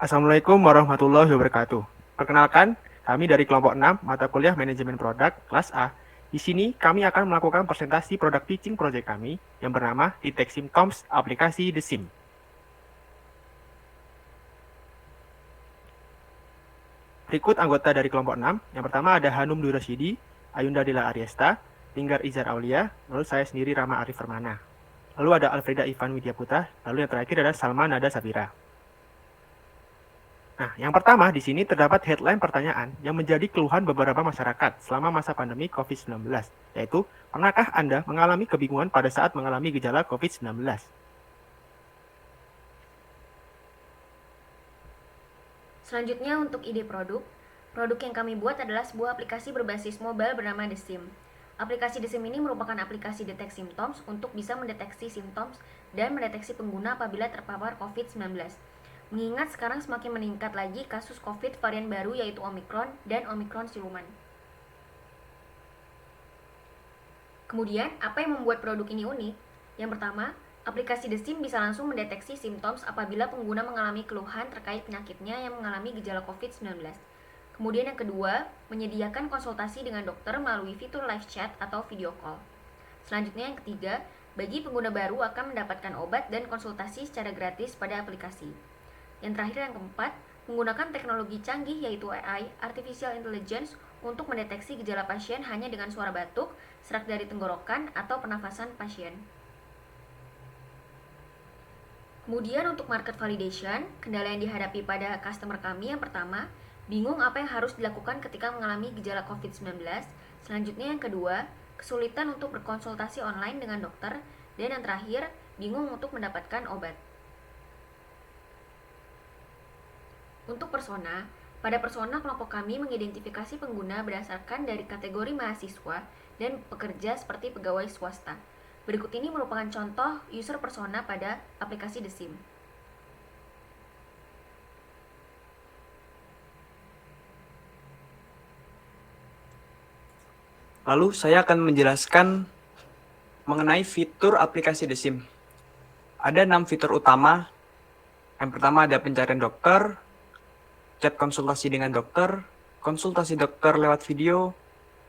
Assalamualaikum warahmatullahi wabarakatuh. Perkenalkan, kami dari kelompok 6 mata kuliah Manajemen Produk kelas A. Di sini kami akan melakukan presentasi produk teaching project kami yang bernama Detect Symptoms aplikasi The Sim. Berikut anggota dari kelompok 6. Yang pertama ada Hanum Durasidi, Ayunda Dila Ariesta, Linggar Izar Aulia, lalu saya sendiri Rama Arif Permana. Lalu ada Alfreda Ivan Widyaputra, lalu yang terakhir ada Salma Nada Sabira. Nah, yang pertama di sini terdapat headline pertanyaan yang menjadi keluhan beberapa masyarakat selama masa pandemi COVID-19, yaitu, pernahkah Anda mengalami kebingungan pada saat mengalami gejala COVID-19? Selanjutnya untuk ide produk, produk yang kami buat adalah sebuah aplikasi berbasis mobile bernama The Sim. Aplikasi The Sim ini merupakan aplikasi deteksi symptoms untuk bisa mendeteksi simptoms dan mendeteksi pengguna apabila terpapar COVID-19. Mengingat sekarang semakin meningkat lagi kasus COVID varian baru yaitu Omicron dan Omicron siluman. Kemudian, apa yang membuat produk ini unik? Yang pertama, aplikasi The Sim bisa langsung mendeteksi simptoms apabila pengguna mengalami keluhan terkait penyakitnya yang mengalami gejala COVID-19. Kemudian yang kedua, menyediakan konsultasi dengan dokter melalui fitur live chat atau video call. Selanjutnya yang ketiga, bagi pengguna baru akan mendapatkan obat dan konsultasi secara gratis pada aplikasi. Yang terakhir yang keempat, menggunakan teknologi canggih yaitu AI, Artificial Intelligence, untuk mendeteksi gejala pasien hanya dengan suara batuk, serak dari tenggorokan, atau pernafasan pasien. Kemudian untuk market validation, kendala yang dihadapi pada customer kami yang pertama, bingung apa yang harus dilakukan ketika mengalami gejala COVID-19. Selanjutnya yang kedua, kesulitan untuk berkonsultasi online dengan dokter. Dan yang terakhir, bingung untuk mendapatkan obat. Untuk persona, pada persona kelompok kami mengidentifikasi pengguna berdasarkan dari kategori mahasiswa dan pekerja seperti pegawai swasta. Berikut ini merupakan contoh user persona pada aplikasi The Sim. Lalu saya akan menjelaskan mengenai fitur aplikasi The Sim. Ada 6 fitur utama. Yang pertama ada pencarian dokter, chat konsultasi dengan dokter, konsultasi dokter lewat video,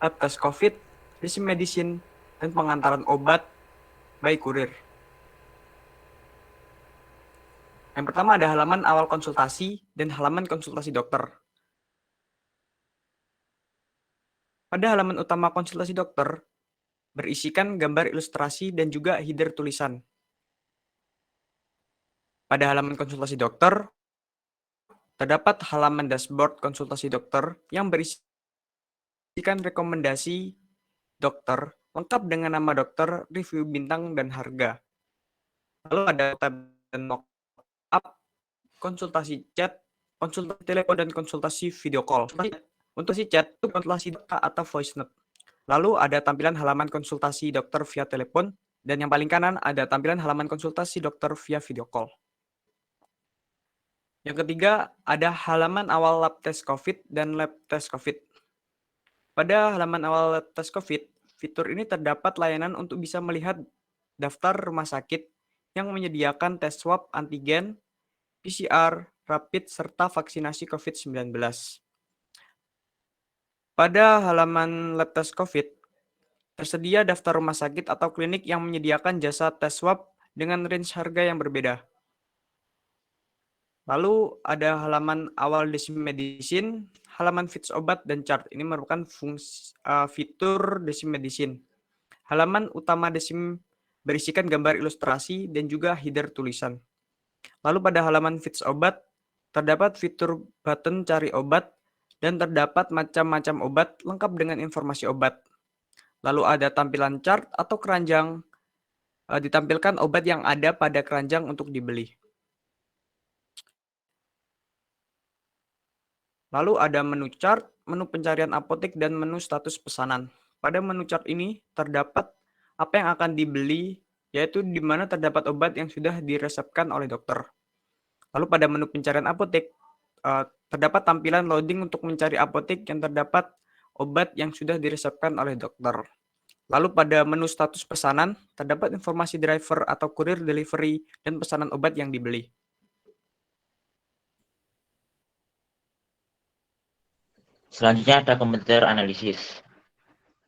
lab tes COVID, The Sim Medicine, dan pengantaran obat by kurir. Yang pertama ada halaman awal konsultasi dan halaman konsultasi dokter. Pada halaman utama konsultasi dokter, berisikan gambar ilustrasi dan juga header tulisan. Pada halaman konsultasi dokter, terdapat halaman dashboard konsultasi dokter yang berisikan rekomendasi dokter lengkap dengan nama dokter, review bintang, dan harga. Lalu ada tab dan mock-up, konsultasi chat, konsultasi telepon, dan konsultasi video call. Untuk si chat, itu konsultasi data atau voice note. Lalu ada tampilan halaman konsultasi dokter via telepon, dan yang paling kanan ada tampilan halaman konsultasi dokter via video call. Yang ketiga, ada halaman awal lab tes COVID dan lab tes COVID. Pada halaman awal lab tes COVID, fitur ini terdapat layanan untuk bisa melihat daftar rumah sakit yang menyediakan tes swab antigen, PCR, rapid, serta vaksinasi COVID-19. Pada halaman lab tes COVID, tersedia daftar rumah sakit atau klinik yang menyediakan jasa tes swab dengan range harga yang berbeda. Lalu ada halaman awal The Sim Medicine, halaman fits obat dan chart. Ini merupakan fitur The Sim Medicine. Halaman utama The Sim berisikan gambar ilustrasi dan juga header tulisan. Lalu pada halaman fits obat, terdapat fitur button cari obat dan terdapat macam-macam obat lengkap dengan informasi obat. Lalu ada tampilan chart atau keranjang, ditampilkan obat yang ada pada keranjang untuk dibeli. Lalu ada menu chart, menu pencarian apotek, dan menu status pesanan. Pada menu chart ini terdapat apa yang akan dibeli, yaitu di mana terdapat obat yang sudah diresepkan oleh dokter. Lalu pada menu pencarian apotek, terdapat tampilan loading untuk mencari apotek yang terdapat obat yang sudah diresepkan oleh dokter. Lalu pada menu status pesanan, terdapat informasi driver atau kurir delivery dan pesanan obat yang dibeli. Selanjutnya ada komputer analisis.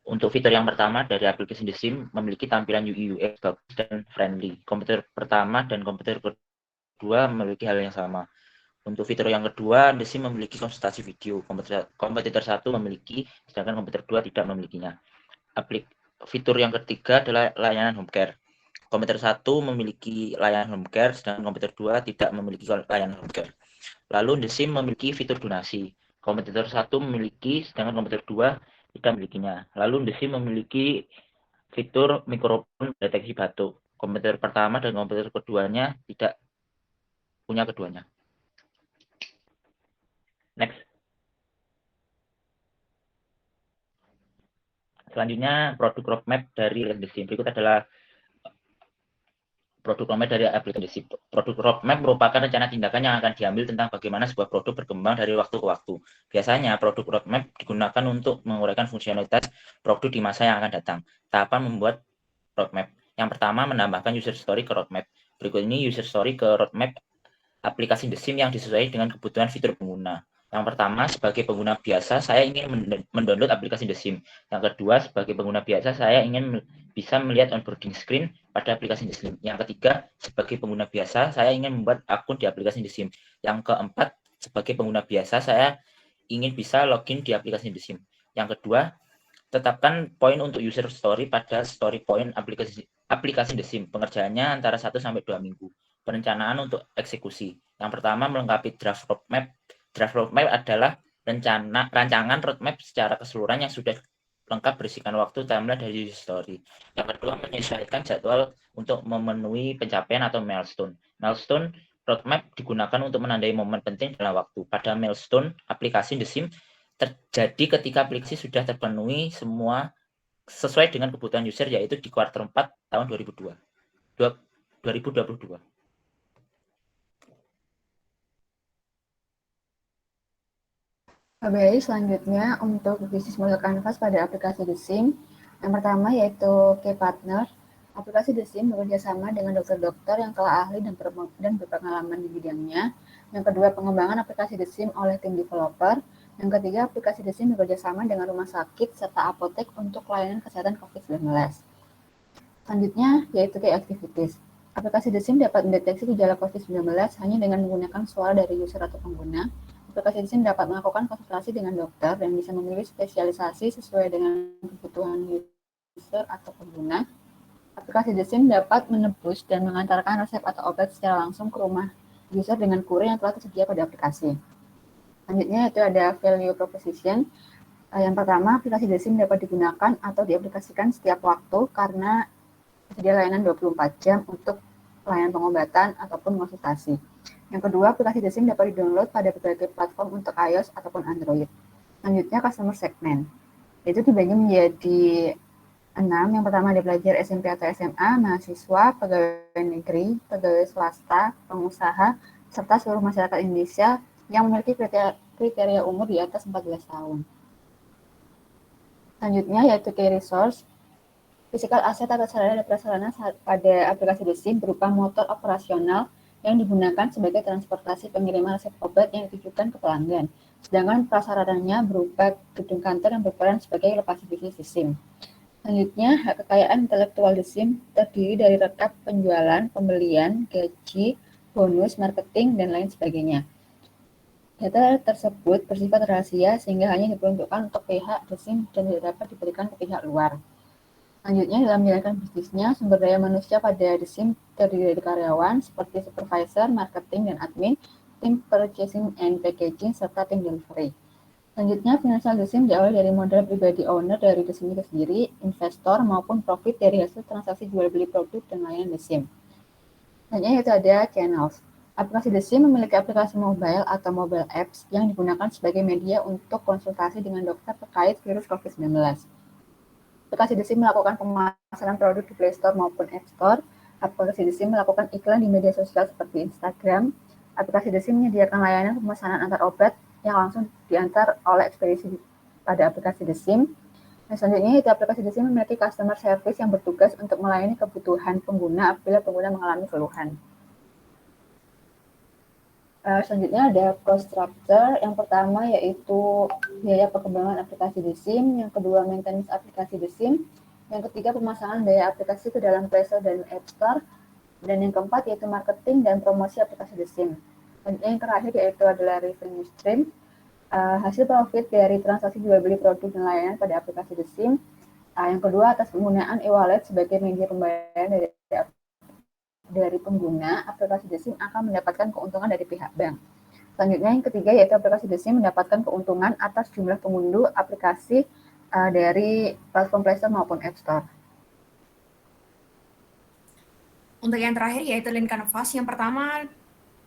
Untuk fitur yang pertama dari aplikasi The Sim memiliki tampilan UI UX bagus dan friendly. Komputer pertama dan komputer kedua memiliki hal yang sama. Untuk fitur yang kedua, The Sim memiliki konsultasi video. Kompetitor satu memiliki, sedangkan kompetitor dua tidak memilikinya. Fitur yang ketiga adalah layanan home care. Komputer satu memiliki layanan home care, sedangkan komputer dua tidak memiliki layanan home care. Lalu The Sim memiliki fitur donasi. Kompetitor satu memiliki, sedangkan kompetitor dua tidak memilikinya. Lalu The Sim memiliki fitur mikrofon deteksi batuk. Komputer pertama dan komputer keduanya tidak punya keduanya. Next. Selanjutnya produk roadmap dari The Sim. Berikut adalah produk roadmap dari aplikasi. Produk roadmap merupakan rencana tindakan yang akan diambil tentang bagaimana sebuah produk berkembang dari waktu ke waktu. Biasanya produk roadmap digunakan untuk menguraikan fungsionalitas produk di masa yang akan datang. Tahapan membuat roadmap. Yang pertama, menambahkan user story ke roadmap. Berikut ini user story ke roadmap aplikasi The Sim yang disesuaikan dengan kebutuhan fitur pengguna. Yang pertama, sebagai pengguna biasa, saya ingin mendownload aplikasi The Sim. Yang kedua, sebagai pengguna biasa, saya ingin bisa melihat onboarding screen pada aplikasi The Sim. Yang ketiga, sebagai pengguna biasa, saya ingin membuat akun di aplikasi The Sim. Yang keempat, sebagai pengguna biasa, saya ingin bisa login di aplikasi The Sim. Yang kedua, tetapkan poin untuk user story pada story point aplikasi The Sim. Pengerjaannya antara 1 sampai 2 minggu. Perencanaan untuk eksekusi. Yang pertama, melengkapi draft roadmap. Draft roadmap adalah rancangan roadmap secara keseluruhan yang sudah lengkap berisikan waktu timeline dari user story. Yang kedua, menyesuaikan jadwal untuk memenuhi pencapaian atau milestone. Milestone roadmap digunakan untuk menandai momen penting dalam waktu. Pada milestone aplikasi The Sim terjadi ketika aplikasi sudah terpenuhi semua sesuai dengan kebutuhan user, yaitu di kuartal 4 tahun 2022. Baik, selanjutnya untuk bisnis model Canvas pada aplikasi The Sim. Yang pertama yaitu Key Partner. Aplikasi The Sim bekerja sama dengan dokter-dokter yang telah ahli dan berpengalaman di bidangnya. Yang kedua, pengembangan aplikasi The Sim oleh tim developer. Yang ketiga, aplikasi The Sim bekerja sama dengan rumah sakit serta apotek untuk layanan kesehatan COVID-19. Selanjutnya yaitu Key Activities. Aplikasi The Sim dapat mendeteksi gejala COVID-19 hanya dengan menggunakan suara dari user atau pengguna. Aplikasi The Sim dapat melakukan konsultasi dengan dokter dan bisa memilih spesialisasi sesuai dengan kebutuhan user atau pengguna. Aplikasi The Sim dapat menebus dan mengantarkan resep atau obat secara langsung ke rumah user dengan kurir yang telah tersedia pada aplikasi. Selanjutnya itu ada Value Proposition. Yang pertama, aplikasi The Sim dapat digunakan atau diaplikasikan setiap waktu karena tersedia layanan 24 jam untuk layanan pengobatan ataupun konsultasi. Yang kedua, aplikasi The Sim dapat di-download pada berbagai platform untuk iOS ataupun Android. Selanjutnya, customer segment. Itu dibagi menjadi 6. Yang pertama ada pelajar SMP atau SMA, mahasiswa, pegawai negeri, pegawai swasta, pengusaha, serta seluruh masyarakat Indonesia yang memiliki kriteria umur di atas 14 tahun. Selanjutnya yaitu key resource. Physical asset atau sarana dan prasarana pada aplikasi The Sim berupa motor operasional yang digunakan sebagai transportasi pengiriman resep obat yang ditujukan ke pelanggan. Sedangkan prasarananya berupa gedung kantor yang berperan sebagai lokasi bisnis The Sim. Selanjutnya, hak kekayaan intelektual The Sim terdiri dari rekap penjualan, pembelian, gaji, bonus, marketing, dan lain sebagainya. Data tersebut bersifat rahasia sehingga hanya diperuntukkan untuk pihak The Sim dan tidak dapat diberikan ke pihak luar. Selanjutnya, dalam menjalankan bisnisnya, sumber daya manusia pada The Sim terdiri dari karyawan seperti supervisor, marketing, dan admin, tim purchasing and packaging, serta tim delivery. Selanjutnya, finansial The Sim diawali dari modal pribadi owner dari The Sim itu sendiri, investor, maupun profit dari hasil transaksi jual beli produk dan layanan The Sim. Selanjutnya itu ada channels. Aplikasi The Sim memiliki aplikasi mobile atau mobile apps yang digunakan sebagai media untuk konsultasi dengan dokter terkait virus COVID-19. Aplikasi The Sim melakukan pemasaran produk di Play Store maupun App Store. Aplikasi The Sim melakukan iklan di media sosial seperti Instagram. Aplikasi The Sim menyediakan layanan pemesanan antar obat yang langsung diantar oleh ekspedisi pada aplikasi The Sim. Dan selanjutnya itu aplikasi The Sim memiliki customer service yang bertugas untuk melayani kebutuhan pengguna apabila pengguna mengalami keluhan. Selanjutnya ada cost structure. Yang pertama yaitu biaya perkembangan aplikasi The Sim, yang kedua maintenance aplikasi The Sim, yang ketiga pemasangan biaya aplikasi ke dalam Play Store dan App Store, dan yang keempat yaitu marketing dan promosi aplikasi The Sim. Dan yang terakhir yaitu adalah revenue stream, hasil profit dari transaksi jual beli produk dan layanan pada aplikasi The Sim. Yang kedua atas penggunaan e-wallet sebagai media pembayaran dari pengguna, aplikasi The Sim akan mendapatkan keuntungan dari pihak bank. Selanjutnya yang ketiga yaitu aplikasi The Sim mendapatkan keuntungan atas jumlah pengunduh aplikasi dari platform Play Store maupun App Store. Untuk yang terakhir yaitu lean canvas. Yang pertama,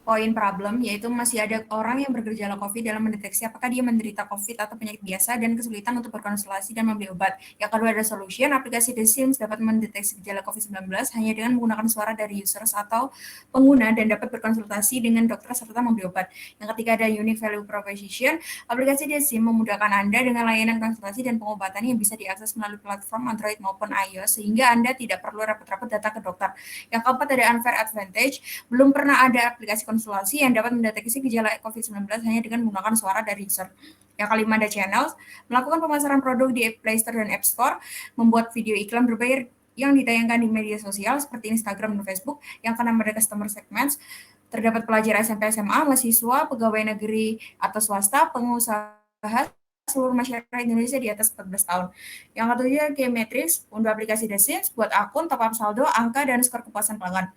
poin problem, yaitu masih ada orang yang bergejala COVID dalam mendeteksi apakah dia menderita COVID atau penyakit biasa dan kesulitan untuk berkonsultasi dan membeli obat. Yang kedua ada solution, aplikasi The Sims dapat mendeteksi gejala COVID-19 hanya dengan menggunakan suara dari users atau pengguna dan dapat berkonsultasi dengan dokter serta membeli obat. Yang ketiga ada unique value proposition, aplikasi The Sims memudahkan Anda dengan layanan konsultasi dan pengobatan yang bisa diakses melalui platform Android maupun iOS sehingga Anda tidak perlu repot-repot datang ke dokter. Yang keempat ada unfair advantage, belum pernah ada aplikasi konsultasi yang dapat mendeteksi gejala COVID-19 hanya dengan menggunakan suara dari user. Yang kelima ada channels, melakukan pemasaran produk di Play Store dan App Store, membuat video iklan berbayar yang ditayangkan di media sosial seperti Instagram dan Facebook. Yang keenam ada customer segments, terdapat pelajar SMP SMA, mahasiswa, pegawai negeri atau swasta, pengusaha, seluruh masyarakat Indonesia di atas 14 tahun. Yang ketujuh game matrix, unduh aplikasi The Sims, buat akun, top up saldo, angka, dan skor kepuasan pelanggan.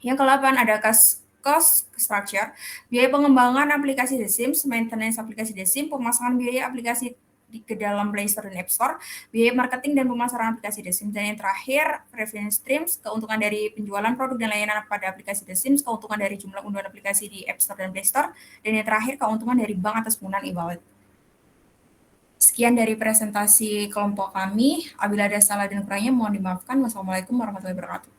Yang ke-8 ada cost structure, biaya pengembangan aplikasi The Sims, maintenance aplikasi The Sims, pemasangan biaya aplikasi ke dalam Play Store dan App Store, biaya marketing dan pemasaran aplikasi The Sims. Dan yang terakhir, revenue streams, keuntungan dari penjualan produk dan layanan pada aplikasi The Sims, keuntungan dari jumlah unduhan aplikasi di App Store dan Play Store, dan yang terakhir, keuntungan dari bank atas penggunaan e-wallet. Sekian dari presentasi kelompok kami. Apabila ada salah dan kurangnya, mohon dimaafkan. Wassalamualaikum warahmatullahi wabarakatuh.